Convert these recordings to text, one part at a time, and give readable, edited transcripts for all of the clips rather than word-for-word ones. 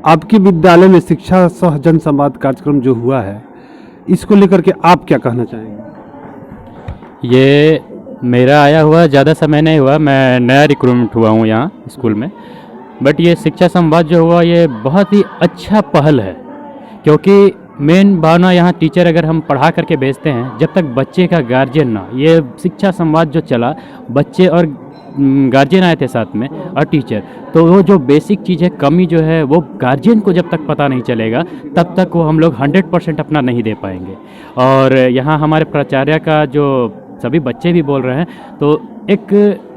आपके विद्यालय में शिक्षा सह जन संवाद कार्यक्रम जो हुआ है, इसको लेकर के आप क्या कहना चाहेंगे? ये मेरा आया हुआ ज़्यादा समय नहीं हुआ, मैं नया रिक्रूटमेंट हुआ हूँ यहाँ स्कूल में। बट ये शिक्षा संवाद जो हुआ ये बहुत ही अच्छा पहल है, क्योंकि मेन भावना यहाँ टीचर अगर हम पढ़ा करके भेजते हैं, जब तक बच्चे का गार्जियन ना, ये शिक्षा संवाद जो चला, बच्चे और गार्जियन आए थे साथ में और टीचर, तो वो जो बेसिक चीज़ है, कमी जो है, वो गार्जियन को जब तक पता नहीं चलेगा तब तक वो हम लोग 100% अपना नहीं दे पाएंगे। और यहाँ हमारे प्राचार्य का जो सभी बच्चे भी बोल रहे हैं, तो एक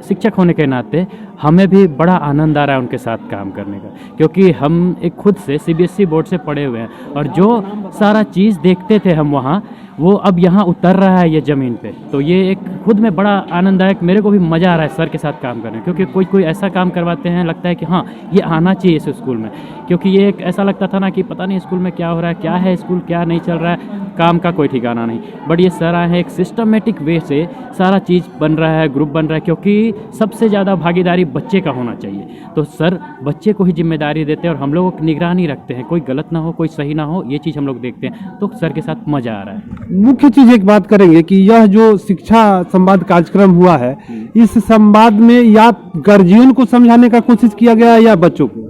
शिक्षक होने के नाते हमें भी बड़ा आनंद आ रहा है उनके साथ काम करने का, क्योंकि हम एक खुद से सीबीएसई बोर्ड से पढ़े हुए हैं और जो सारा चीज़ देखते थे हम वहाँ, वो अब यहाँ उतर रहा है ये ज़मीन पे। तो ये एक खुद में बड़ा आनंददायक, मेरे को भी मज़ा आ रहा है सर के साथ काम करने, क्योंकि कोई ऐसा काम करवाते हैं, लगता है कि हाँ ये आना चाहिए इस स्कूल में। क्योंकि ये एक ऐसा लगता था ना कि पता नहीं स्कूल में क्या हो रहा है, क्या है स्कूल, क्या नहीं चल रहा है, काम का कोई ठिकाना नहीं। बट ये सर आए हैं, एक सिस्टमेटिक वे से सारा चीज़ बन रहा है, ग्रुप बन रहा है, क्योंकि सबसे ज़्यादा भागीदारी बच्चे का होना चाहिए। तो सर बच्चे को ही जिम्मेदारी देते हैं और हम लोगों की निगरानी रखते हैं, कोई गलत ना हो, कोई सही ना हो, ये चीज़ हम लोग देखते हैं। तो सर के साथ मज़ा आ रहा है। मुख्य चीज एक बात करेंगे कि यह जो शिक्षा संवाद कार्यक्रम हुआ है, इस संवाद में या गार्जियन को समझाने का कोशिश किया गया है या बच्चों को?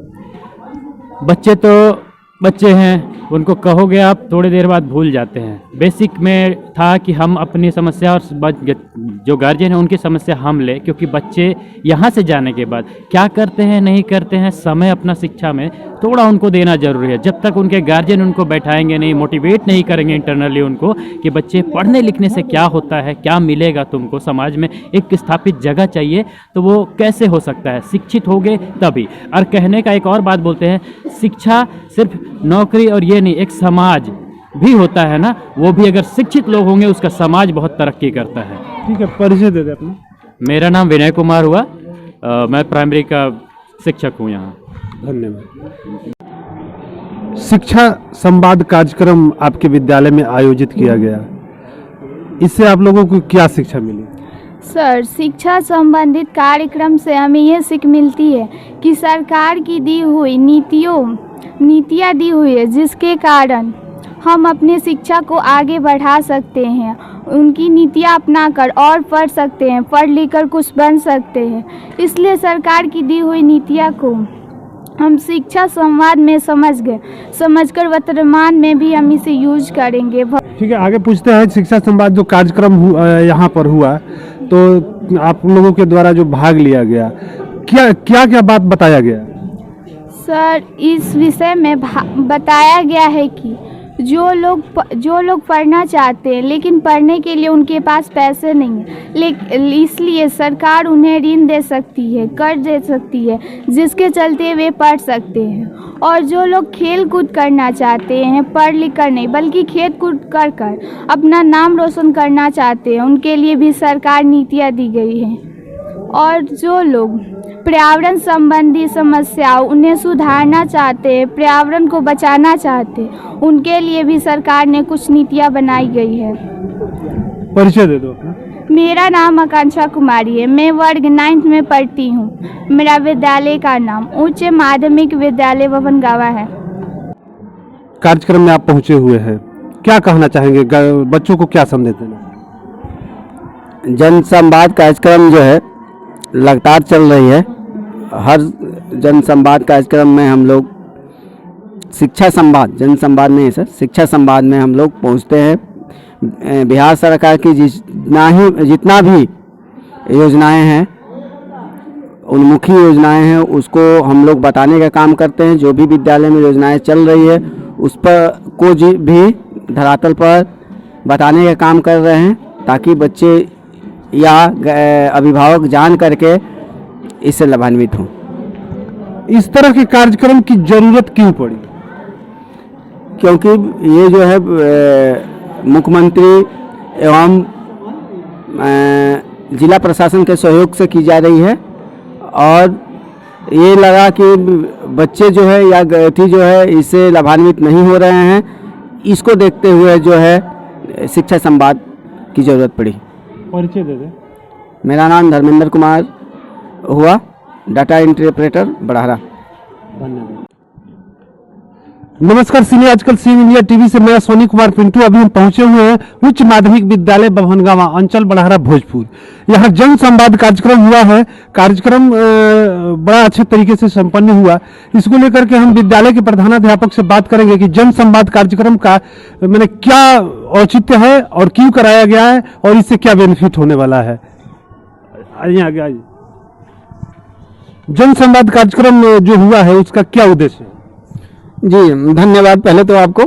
बच्चे तो बच्चे हैं, उनको कहोगे आप थोड़ी देर बाद भूल जाते हैं। बेसिक में था कि हम अपनी समस्या और जो गार्जियन है उनकी समस्या हम ले, क्योंकि बच्चे यहाँ से जाने के बाद क्या करते हैं नहीं करते हैं, समय अपना शिक्षा में थोड़ा उनको देना जरूरी है। जब तक उनके गार्जियन उनको बैठाएंगे नहीं, मोटिवेट नहीं करेंगे इंटरनली उनको कि बच्चे पढ़ने लिखने से क्या होता है, क्या मिलेगा तुमको समाज में, एक स्थापित जगह चाहिए, तो वो कैसे हो सकता है? शिक्षित होगे तभी। और कहने का एक और बात बोलते हैं, शिक्षा सिर्फ नौकरी और ये नहीं, एक समाज भी होता है ना, वो भी अगर शिक्षित लोग होंगे उसका समाज बहुत तरक्की करता है। ठीक है, परिचय दे दे अपना। मेरा नाम विनय कुमार हुआ, मैं प्राइमरी का शिक्षक हूँ यहाँ। धन्यवाद। शिक्षा संवाद कार्यक्रम आपके विद्यालय में आयोजित किया गया, इससे आप लोगों को क्या शिक्षा मिली? सर, शिक्षा संबंधित कार्यक्रम से हमें ये सीख मिलती है कि सरकार की दी हुई नीतियाँ दी हुई है, जिसके कारण हम अपने शिक्षा को आगे बढ़ा सकते हैं, उनकी नीतियाँ अपनाकर और पढ़ सकते हैं, पढ़ लिख कर कुछ बन सकते हैं। इसलिए सरकार की दी हुई नीतियाँ को हम शिक्षा संवाद में समझकर वर्तमान में भी हम इसे यूज करेंगे। ठीक है, आगे पूछते हैं। शिक्षा संवाद जो कार्यक्रम यहाँ पर हुआ, तो आप लोगों के द्वारा जो भाग लिया गया, क्या बात बताया गया? सर, इस विषय में बताया गया है कि जो लोग पढ़ना चाहते हैं लेकिन पढ़ने के लिए उनके पास पैसे नहीं है, इसलिए सरकार उन्हें ऋण दे सकती है, कर्ज दे सकती है, जिसके चलते वे पढ़ सकते हैं। और जो लोग खेल कूद करना चाहते हैं, पढ़ लिख कर नहीं बल्कि खेल कूद कर अपना नाम रोशन करना चाहते हैं, उनके लिए भी सरकार नीतियाँ दी गई हैं। और जो लोग पर्यावरण संबंधी समस्याओं उन्हें सुधारना चाहते हैं, पर्यावरण को बचाना चाहते हैं, उनके लिए भी सरकार ने कुछ नीतियाँ बनाई गई है। परिचय दे दो। मेरा नाम आकांक्षा कुमारी है, मैं वर्ग 9th में पढ़ती हूँ। मेरा विद्यालय का नाम उच्च माध्यमिक विद्यालय भवनगावा है। कार्यक्रम में आप पहुँचे हुए हैं, क्या कहना चाहेंगे? बच्चों को क्या संदेश देना? जन संवाद कार्यक्रम जो है लगातार चल रही है। हर जन संवाद कार्यक्रम में हम लोग शिक्षा संवाद, जन संवाद नहीं सर, शिक्षा संवाद में हम लोग पहुंचते हैं। बिहार सरकार की जितना भी योजनाएं हैं, उन्मुखी योजनाएं हैं, उसको हम लोग बताने का काम करते हैं। जो भी विद्यालय में योजनाएं चल रही है उस पर को भी धरातल पर बताने का काम कर रहे हैं, ताकि बच्चे या अभिभावक जान करके इससे लाभान्वित हों। इस तरह के कार्यक्रम की जरूरत क्यों पड़ी? क्योंकि ये जो है मुख्यमंत्री एवं जिला प्रशासन के सहयोग से की जा रही है, और ये लगा कि बच्चे जो है या गैठी जो है इससे लाभान्वित नहीं हो रहे हैं, इसको देखते हुए जो है शिक्षा संवाद की ज़रूरत पड़ी। परिचय दे दे। मेरा नाम धर्मेंद्र कुमार हुआ, डाटा एंट्री ऑपरेटर बड़हरा। धन्यवाद। नमस्कार, सीने आजकल सीन इंडिया टीवी से मैं सोनी कुमार पिंटू। अभी हम पहुंचे हुए हैं उच्च माध्यमिक विद्यालय बभनगांवा, अंचल बड़हरा, भोजपुर। यहाँ जन संवाद कार्यक्रम हुआ है। कार्यक्रम बड़ा अच्छे तरीके से संपन्न हुआ। इसको लेकर के हम विद्यालय के प्रधानाध्यापक से बात करेंगे कि जन संवाद कार्यक्रम का मैंने क्या औचित्य है और क्यों कराया गया है और इससे क्या बेनिफिट होने वाला है। आइए आगे आइए। जन संवाद कार्यक्रम जो हुआ है उसका क्या उद्देश्य है? जी धन्यवाद। पहले तो आपको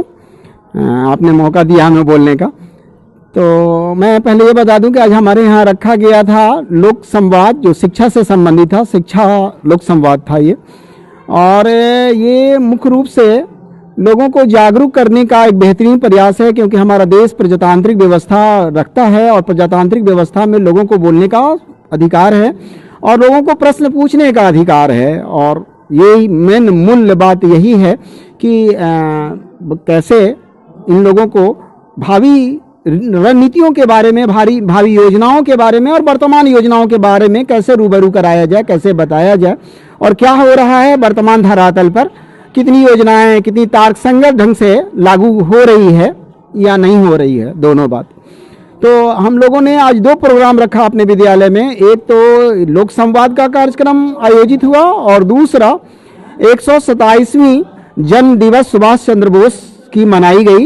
आपने मौका दिया हमें बोलने का। तो मैं पहले ये बता दूं कि आज हमारे यहाँ रखा गया था लोक संवाद, जो शिक्षा से संबंधित था। शिक्षा लोक संवाद था ये, और ये मुख्य रूप से लोगों को जागरूक करने का एक बेहतरीन प्रयास है, क्योंकि हमारा देश प्रजातांत्रिक व्यवस्था रखता है और प्रजातांत्रिक व्यवस्था में लोगों को बोलने का अधिकार है और लोगों को प्रश्न पूछने का अधिकार है। और यही मेन मूल बात यही है कि कैसे इन लोगों को भावी रणनीतियों के बारे में, भावी योजनाओं के बारे में और वर्तमान योजनाओं के बारे में कैसे रूबरू कराया जाए, कैसे बताया जाए और क्या हो रहा है वर्तमान धरातल पर, कितनी योजनाएं कितनी तार्कसंगत ढंग से लागू हो रही है या नहीं हो रही है, दोनों बात। तो हम लोगों ने आज 2 प्रोग्राम रखा अपने विद्यालय में। एक तो लोक संवाद का कार्यक्रम आयोजित हुआ और दूसरा 127वीं जन्म दिवस सुभाष चंद्र बोस की मनाई गई,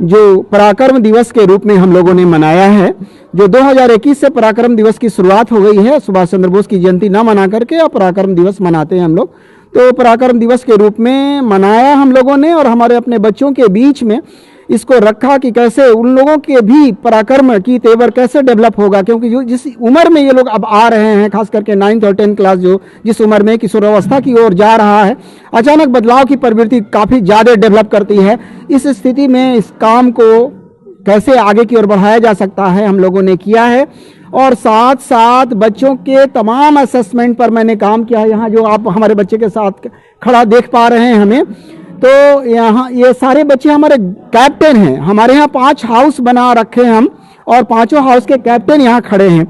जो पराक्रम दिवस के रूप में हम लोगों ने मनाया है। जो 2021 से पराक्रम दिवस की शुरुआत हो गई है, सुभाष चंद्र बोस की जयंती ना मना करके अब पराक्रम दिवस मनाते हैं हम लोग। तो पराक्रम दिवस के रूप में मनाया हम लोगों ने और हमारे अपने बच्चों के बीच में इसको रखा कि कैसे उन लोगों के भी पराक्रम की तेवर कैसे डेवलप होगा, क्योंकि जो जिस उम्र में ये लोग अब आ रहे हैं, खास करके 9th और 10th क्लास, जो जिस उम्र में किशोरावस्था की ओर जा रहा है, अचानक बदलाव की प्रवृत्ति काफ़ी ज़्यादा डेवलप करती है। इस स्थिति में इस काम को कैसे आगे की ओर बढ़ाया जा सकता है हम लोगों ने किया है। और साथ साथ बच्चों के तमाम असेसमेंट पर मैंने काम किया है। यहाँ जो आप हमारे बच्चे के साथ खड़ा देख पा रहे हैं हमें, तो यहाँ ये सारे बच्चे हमारे कैप्टन हैं। हमारे यहाँ 5 हाउस बना रखे हम और 5 हाउस के कैप्टन यहाँ खड़े हैं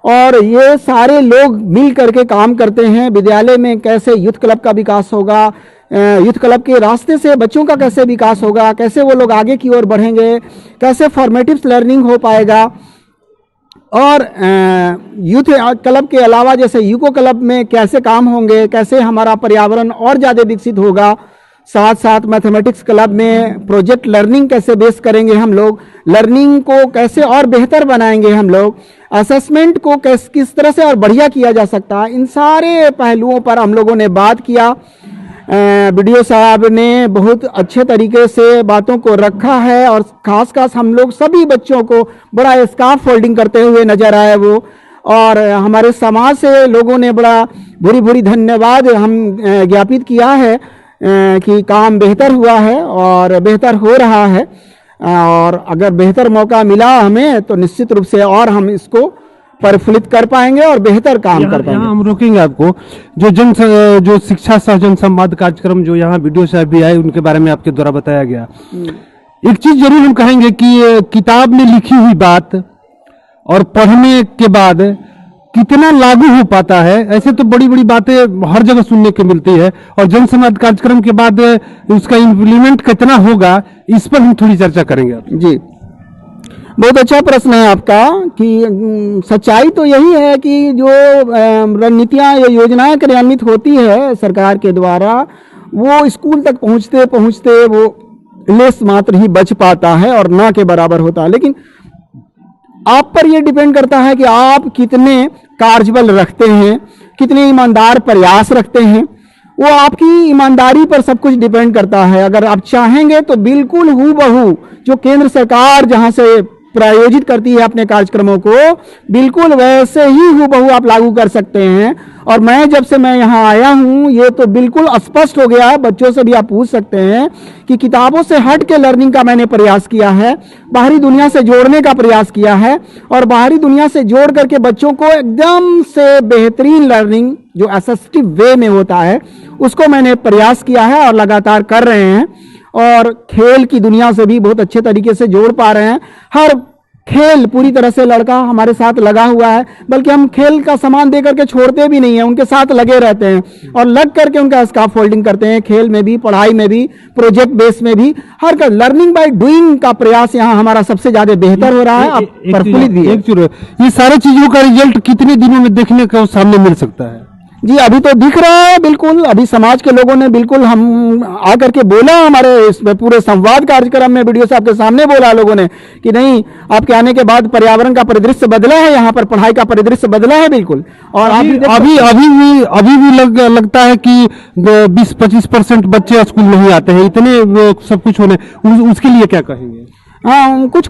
और ये सारे लोग मिल करके काम करते हैं। विद्यालय में कैसे यूथ क्लब का विकास होगा, यूथ क्लब के रास्ते से बच्चों का कैसे विकास होगा, कैसे वो लोग आगे की ओर बढ़ेंगे, कैसे फॉर्मेटिव लर्निंग हो पाएगा। और यूथ क्लब के अलावा जैसे यूको क्लब में कैसे काम होंगे, कैसे हमारा पर्यावरण और ज़्यादा विकसित होगा। साथ साथ मैथमेटिक्स क्लब में प्रोजेक्ट लर्निंग कैसे बेस करेंगे हम लोग, लर्निंग को कैसे और बेहतर बनाएंगे हम लोग, असेसमेंट को किस तरह से और बढ़िया किया जा सकता है, इन सारे पहलुओं पर हम लोगों ने बात किया। वीडियो साहब ने बहुत अच्छे तरीके से बातों को रखा है और खास हम लोग सभी बच्चों को बड़ा स्कार्फ फोल्डिंग करते हुए नजर आए वो। और हमारे समाज से लोगों ने बड़ा भूरी धन्यवाद हम ज्ञापित किया है कि काम बेहतर हुआ है और बेहतर हो रहा है। और अगर बेहतर मौका मिला हमें तो निश्चित रूप से और हम इसको प्रफुल्लित कर पाएंगे और बेहतर काम कर पाएंगे। हम रोकेंगे आपको। जो शिक्षा सह जन संवाद कार्यक्रम जो यहाँ वीडियो साहब भी आए उनके बारे में आपके द्वारा बताया गया, एक चीज जरूर हम कहेंगे कि किताब में लिखी हुई बात और पढ़ने के बाद कितना लागू हो पाता है। ऐसे तो बड़ी बड़ी बातें हर जगह सुनने को मिलती है और जन संवाद कार्यक्रम के बाद उसका इम्प्लीमेंट कितना होगा, इस पर हम थोड़ी चर्चा करेंगे। जी बहुत अच्छा प्रश्न है आपका कि सच्चाई तो यही है कि जो रणनीतियाँ या योजनाएं क्रियान्वित होती है सरकार के द्वारा, वो स्कूल तक पहुँचते पहुँचते वो लेस मात्र ही बच पाता है और ना के बराबर होता है। लेकिन आप पर यह डिपेंड करता है कि आप कितने कार्यबल रखते हैं, कितने ईमानदार प्रयास रखते हैं। वो आपकी ईमानदारी पर सब कुछ डिपेंड करता है। अगर आप चाहेंगे तो बिल्कुल हूबहू जो केंद्र सरकार जहां से प्रायोजित करती है अपने कार्यक्रमों को, बिल्कुल वैसे ही हूबहू आप लागू कर सकते हैं। और जब से मैं यहाँ आया हूँ ये तो बिल्कुल स्पष्ट हो गया है। बच्चों से भी आप पूछ सकते हैं कि किताबों से हट के लर्निंग का मैंने प्रयास किया है, बाहरी दुनिया से जोड़ने का प्रयास किया है और बाहरी दुनिया से जोड़ करके बच्चों को एकदम से बेहतरीन लर्निंग जो असिस्टिव वे में होता है उसको मैंने प्रयास किया है और लगातार कर रहे हैं। और खेल की दुनिया से भी बहुत अच्छे तरीके से जोड़ पा रहे हैं। हर खेल पूरी तरह से लड़का हमारे साथ लगा हुआ है, बल्कि हम खेल का सामान दे करके छोड़ते भी नहीं है, उनके साथ लगे रहते हैं और लग करके उनका स्काफ फोल्डिंग करते हैं, खेल में भी, पढ़ाई में भी, प्रोजेक्ट बेस में भी, हर का लर्निंग बाय डूइंग का प्रयास यहाँ हमारा सबसे ज्यादा बेहतर हो रहा है। अब प्रफुल्लित भी है। ये सारे चीजों का रिजल्ट कितने दिनों में देखने को सामने मिल सकता है? जी अभी तो दिख रहा है बिल्कुल, अभी समाज के लोगों ने बिल्कुल हम आकर के बोला, हमारे इस पूरे संवाद कार्यक्रम में वीडियो साहब के सामने बोला लोगों ने कि नहीं, आपके आने के बाद पर्यावरण का परिदृश्य बदला है, यहाँ पर पढ़ाई का परिदृश्य बदला है बिल्कुल। और अभी भी लगता है कि 20-25% बच्चे स्कूल नहीं आते हैं, इतने सब कुछ होने, उसके लिए क्या कहेंगे? हाँ, कुछ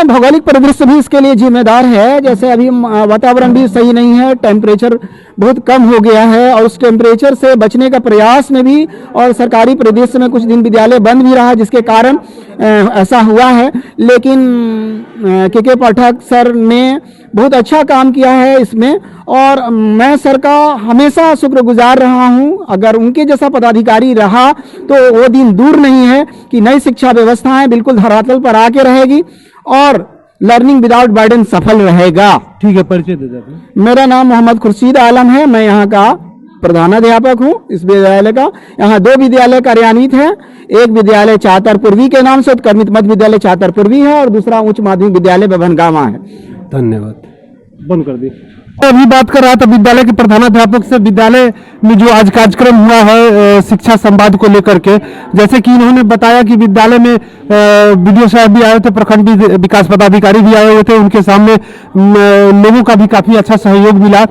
भौगोलिक परिदृश्य भी इसके लिए जिम्मेदार है। जैसे अभी वातावरण भी सही नहीं है, टेम्परेचर बहुत कम हो गया है और उस टेम्परेचर से बचने का प्रयास में भी, और सरकारी परिदृश्य में कुछ दिन विद्यालय बंद भी रहा जिसके कारण ऐसा हुआ है। लेकिन के पाठक सर ने बहुत अच्छा काम किया है इसमें, और मैं सर का हमेशा शुक्रगुजार रहा हूं। अगर उनके जैसा पदाधिकारी रहा तो वो दिन दूर नहीं है कि नई शिक्षा व्यवस्थाएं बिल्कुल धरातल पर आके रहेगी और लर्निंग विदाउट बर्डन सफल रहेगा। ठीक है, परिचय दे देते। मेरा नाम मोहम्मद खुर्शीद आलम है, मैं यहाँ का प्रधानाध्यापक हूँ इस विद्यालय का। यहाँ 2 विद्यालय कार्यान्वित हैं, एक विद्यालय चातर पूर्वी के नाम से उत्क्रमित मध्य विद्यालय चातर पूर्वी है और दूसरा उच्च माध्यमिक विद्यालय बभनगामा है। धन्यवाद। बंद कर दी। अभी बात कर रहा था विद्यालय के प्रधानाध्यापक से, विद्यालय में जो आज कार्यक्रम हुआ है शिक्षा संवाद को लेकर के, जैसे कि इन्होंने बताया कि विद्यालय में बीडीओ साहब भी आए थे, प्रखंड विकास पदाधिकारी भी आए हुए थे, उनके सामने लोगों का भी काफी अच्छा सहयोग मिला।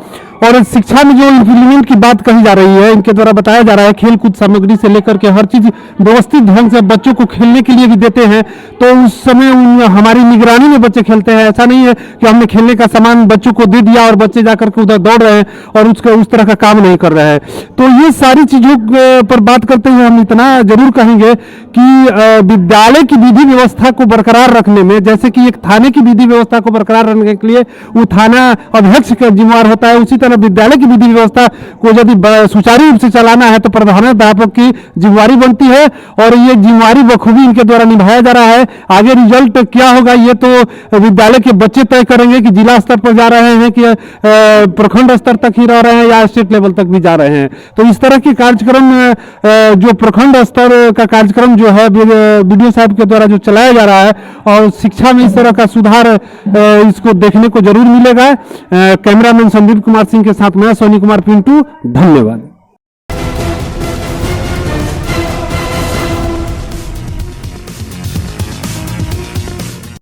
और शिक्षा में जो इम्प्लीमेंट की बात कही जा रही है, इनके द्वारा बताया जा रहा है खेल कूद सामग्री से लेकर के हर चीज व्यवस्थित ढंग से बच्चों को खेलने के लिए भी देते हैं, तो उस समय हमारी निगरानी में बच्चे खेलते हैं। ऐसा नहीं है कि हमने खेलने का सामान बच्चों को दे दिया और बच्चे जाकर के उधर दौड़ रहे हैं और उस तरह का काम नहीं कर रहे हैं। तो ये सारी चीजों पर बात करते हुए हम इतना जरूर कहेंगे कि विद्यालय की विधि व्यवस्था को बरकरार रखने में, जैसे कि एक थाने की विधि व्यवस्था को बरकरार रखने के लिए वो थाना अध्यक्ष का जिम्मेवार होता है, उसी तरह विद्यालय की विधि व्यवस्था को यदि सुचारू रूप से चलाना है तो प्रधानाध्यापक की जिम्मेवारी बनती है और ये जिम्मेवारी बखूबी इनके द्वारा निभाया जा रहा है। आगे रिजल्ट क्या होगा ये तो विद्यालय के बच्चे तय करेंगे कि जिला स्तर पर जा रहे हैं कि प्रखंड स्तर तक ही रह रहे हैं या स्टेट लेवल तक भी जा रहे हैं। तो इस तरह के कार्यक्रम जो प्रखंड स्तर का कार्यक्रम जो है बीडीओ साहब के द्वारा जो चलाया जा रहा है और शिक्षा में इस तरह का सुधार इसको देखने को जरूर मिलेगा। कैमरामैन संदीप कुमार सिंह के साथ मैं सोनी कुमार पिंटू, धन्यवाद।